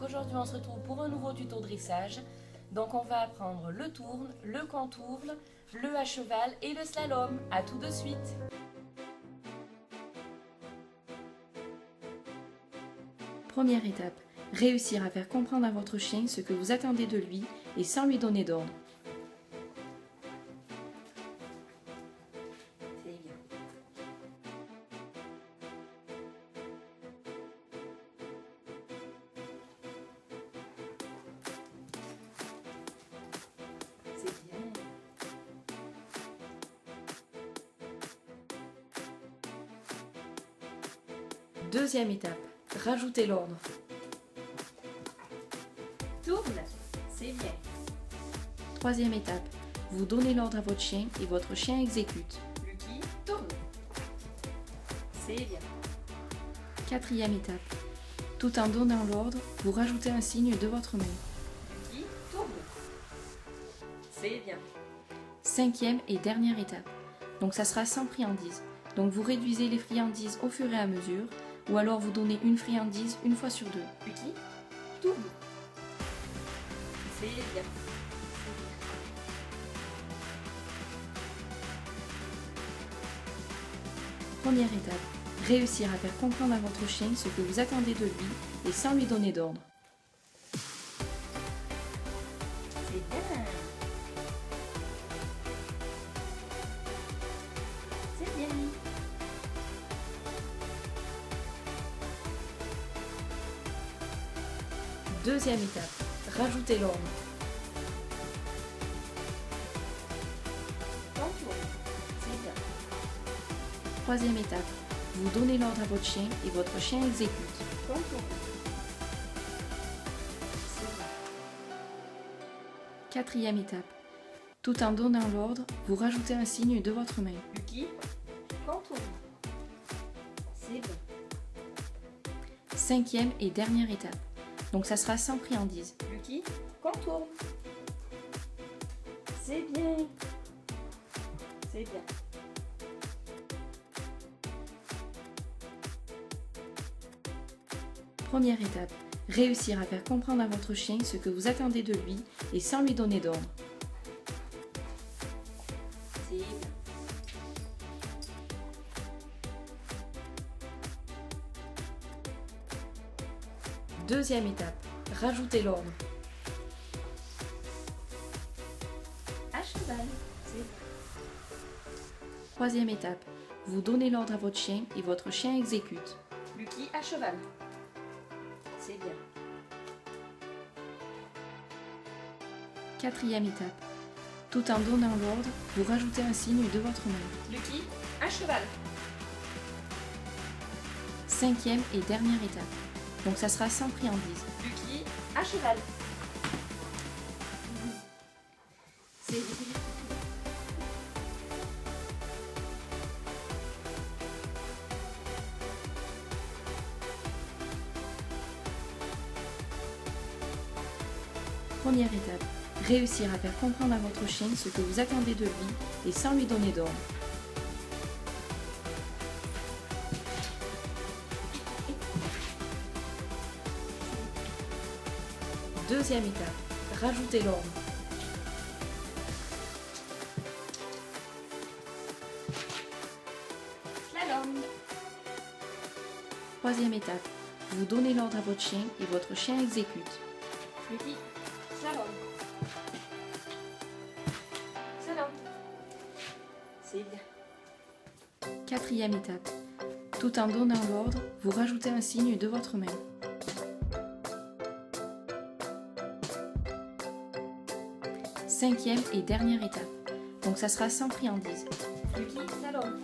aujourd'hui on se retrouve pour un nouveau tuto dressage. Donc on va apprendre le tourne, le contourne, le à cheval et le slalom. À tout de suite. Première étape, réussir à faire comprendre à votre chien ce que vous attendez de lui et sans lui donner d'ordre. Deuxième étape, rajoutez l'ordre. Tourne, c'est bien. Troisième étape, vous donnez l'ordre à votre chien et votre chien exécute. Lucky, tourne. C'est bien. Quatrième étape, tout en donnant l'ordre, vous rajoutez un signe de votre main. Lucky, tourne. C'est bien. Cinquième et dernière étape, donc ça sera sans friandises. Donc vous réduisez les friandises au fur et à mesure, ou alors vous donnez une friandise une fois sur deux. Lucky, tourne. C'est bien. Première étape, réussir à faire comprendre à votre chien ce que vous attendez de lui et sans lui donner d'ordre. C'est bien. C'est bien. Deuxième étape, rajoutez l'ordre. Contourne. C'est bien. Troisième étape, vous donnez l'ordre à votre chien et votre chien exécute. Contourne. C'est bien. Quatrième étape, tout en donnant l'ordre, vous rajoutez un signe de votre main. Lucky, contourne. C'est bien. Cinquième et dernière étape, donc ça sera sans friandises. Lucky, contourne. C'est bien. C'est bien. Première étape, réussir à faire comprendre à votre chien ce que vous attendez de lui et sans lui donner d'ordre. C'est bien. Deuxième étape, rajoutez l'ordre. À cheval. C'est bien. Troisième étape, vous donnez l'ordre à votre chien et votre chien exécute. Lucky à cheval. C'est bien. Quatrième étape, tout en donnant l'ordre, vous rajoutez un signe de votre main. Lucky à cheval. Cinquième et dernière étape, donc ça sera sans friandises. Lucky à cheval. C'est bien. Première étape, réussir à faire comprendre à votre chien ce que vous attendez de lui et sans lui donner d'ordre. Deuxième étape, rajoutez l'ordre. Slalom. Troisième étape, vous donnez l'ordre à votre chien et votre chien exécute. Lucky, slalom. Slalom. C'est bien. Quatrième étape, tout en donnant l'ordre, vous rajoutez un signe de votre main. Cinquième et dernière étape, donc ça sera sans friandises. Lucky, slalom.